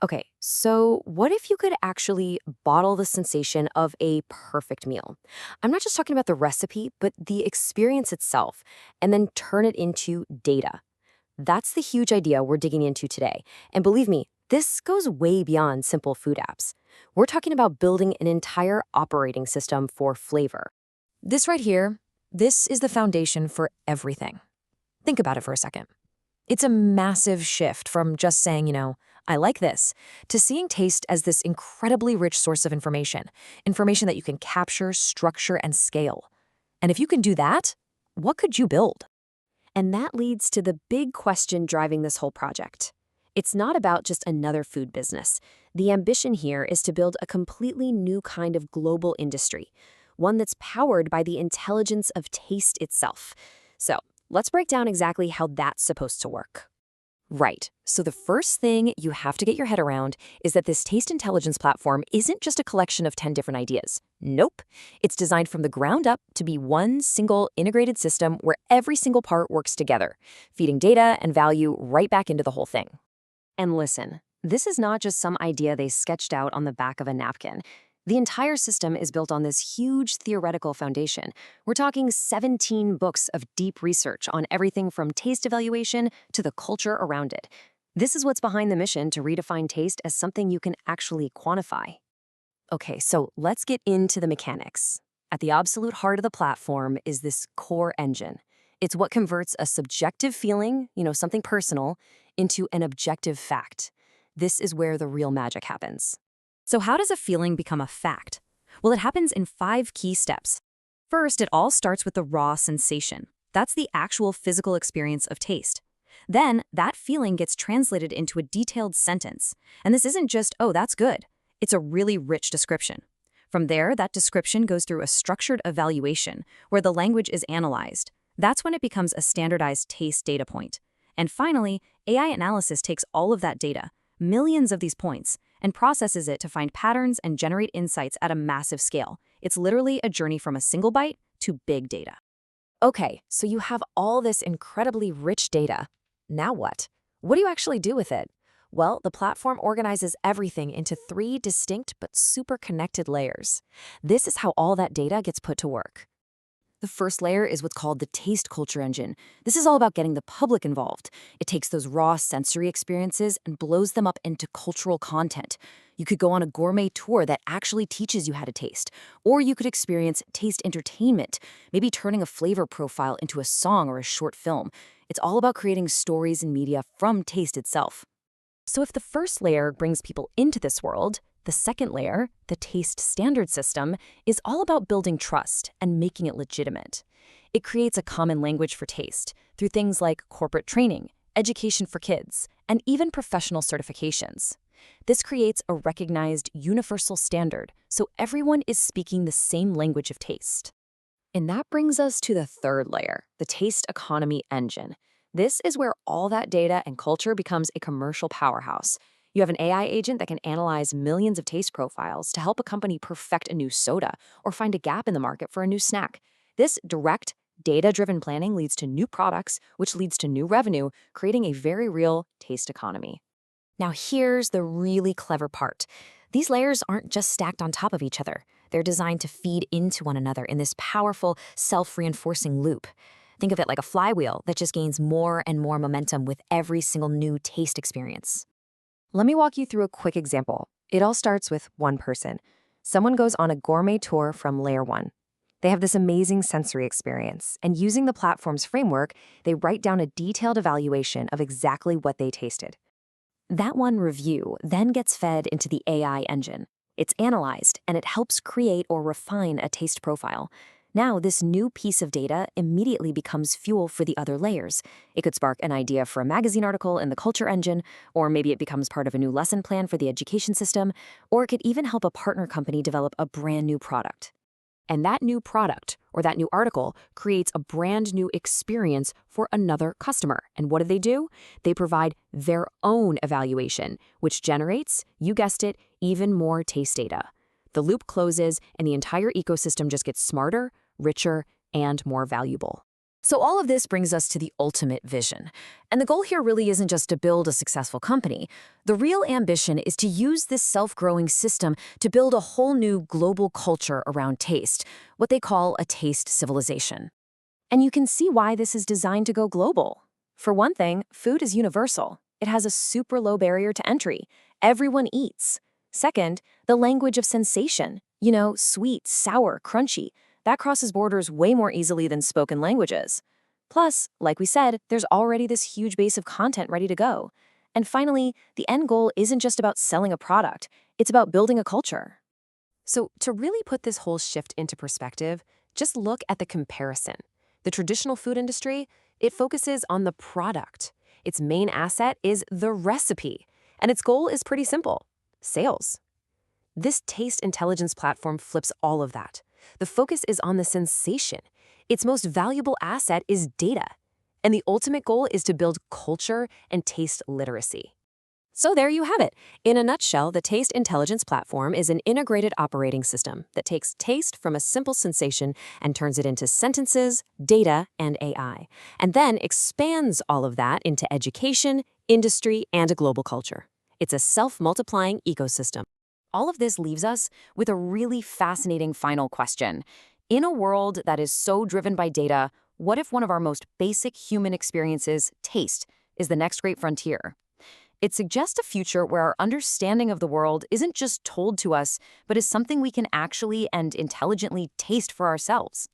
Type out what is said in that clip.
Okay, so what if you could actually bottle the sensation of a perfect meal? I'm not just talking about the recipe, but the experience itself, and then turn it into data. That's the huge idea we're digging into today. And believe me, this goes way beyond simple food apps. We're talking about building an entire operating system for flavor. This right here, this is the foundation for everything. Think about it for a second. It's a massive shift from just saying, I like this, to seeing taste as this incredibly rich source of information that you can capture, structure, and scale. And if you can do that, what could you build? And that leads to the big question driving this whole project. It's not about just another food business. The ambition here is to build a completely new kind of global industry, one that's powered by the intelligence of taste itself. So let's break down exactly how that's supposed to work. Right. So the first thing you have to get your head around is that this taste intelligence platform isn't just a collection of 10 different ideas. Nope. It's designed from the ground up to be one single integrated system where every single part works together, feeding data and value right back into the whole thing. And listen, this is not just some idea they sketched out on the back of a napkin. The entire system is built on this huge theoretical foundation. We're talking 17 books of deep research on everything from taste evaluation to the culture around it. This is what's behind the mission to redefine taste as something you can actually quantify. Okay, so let's get into the mechanics. At the absolute heart of the platform is this core engine. It's what converts a subjective feeling, something personal, into an objective fact. This is where the real magic happens. So how does a feeling become a fact? Well, it happens in 5 key steps. First, it all starts with the raw sensation. That's the actual physical experience of taste. Then, that feeling gets translated into a detailed sentence. And this isn't just, oh, that's good. It's a really rich description. From there, that description goes through a structured evaluation, where the language is analyzed. That's when it becomes a standardized taste data point. And finally, AI analysis takes all of that data, millions of these points, and processes it to find patterns and generate insights at a massive scale. It's literally a journey from a single bite to big data. Okay, so you have all this incredibly rich data. Now what? What do you actually do with it? Well, the platform organizes everything into 3 distinct but super connected layers. This is how all that data gets put to work. The first layer is what's called the taste culture engine. This is all about getting the public involved. It takes those raw sensory experiences and blows them up into cultural content. You could go on a gourmet tour that actually teaches you how to taste. Or you could experience taste entertainment, maybe turning a flavor profile into a song or a short film. It's all about creating stories and media from taste itself. So if the first layer brings people into this world, the second layer, the taste standard system, is all about building trust and making it legitimate. It creates a common language for taste through things like corporate training, education for kids, and even professional certifications. This creates a recognized universal standard, so everyone is speaking the same language of taste. And that brings us to the third layer, the taste economy engine. This is where all that data and culture becomes a commercial powerhouse. You have an AI agent that can analyze millions of taste profiles to help a company perfect a new soda or find a gap in the market for a new snack. This direct, data-driven planning leads to new products, which leads to new revenue, creating a very real taste economy. Now here's the really clever part. These layers aren't just stacked on top of each other. They're designed to feed into one another in this powerful, self-reinforcing loop. Think of it like a flywheel that just gains more and more momentum with every single new taste experience. Let me walk you through a quick example. It all starts with one person. Someone goes on a gourmet tour from layer 1. They have this amazing sensory experience, and using the platform's framework, they write down a detailed evaluation of exactly what they tasted. That one review then gets fed into the AI engine. It's analyzed, and it helps create or refine a taste profile. Now, this new piece of data immediately becomes fuel for the other layers. It could spark an idea for a magazine article in the culture engine, or maybe it becomes part of a new lesson plan for the education system, or it could even help a partner company develop a brand new product. And that new product, or that new article, creates a brand new experience for another customer. And what do? They provide their own evaluation, which generates, you guessed it, even more taste data. The loop closes, and the entire ecosystem just gets smarter, richer, and more valuable. So all of this brings us to the ultimate vision. And the goal here really isn't just to build a successful company. The real ambition is to use this self-growing system to build a whole new global culture around taste, what they call a taste civilization. And you can see why this is designed to go global. For one thing, food is universal. It has a super low barrier to entry. Everyone eats. Second, the language of sensation. Sweet, sour, crunchy. That crosses borders way more easily than spoken languages. Plus, like we said, there's already this huge base of content ready to go. And finally, the end goal isn't just about selling a product. It's about building a culture. So to really put this whole shift into perspective, just look at the comparison. The traditional food industry, it focuses on the product. Its main asset is the recipe, and its goal is pretty simple: sales. This taste intelligence platform flips all of that. The focus is on the sensation. Its most valuable asset is data, and the ultimate goal is to build culture and taste literacy. So there you have it. In a nutshell, the Taste Intelligence Platform is an integrated operating system that takes taste from a simple sensation and turns it into sentences, data, and AI, and then expands all of that into education, industry, and a global culture. It's a self-multiplying ecosystem. All of this leaves us with a really fascinating final question. In a world that is so driven by data, what if one of our most basic human experiences, taste, is the next great frontier? It suggests a future where our understanding of the world isn't just told to us, but is something we can actually and intelligently taste for ourselves.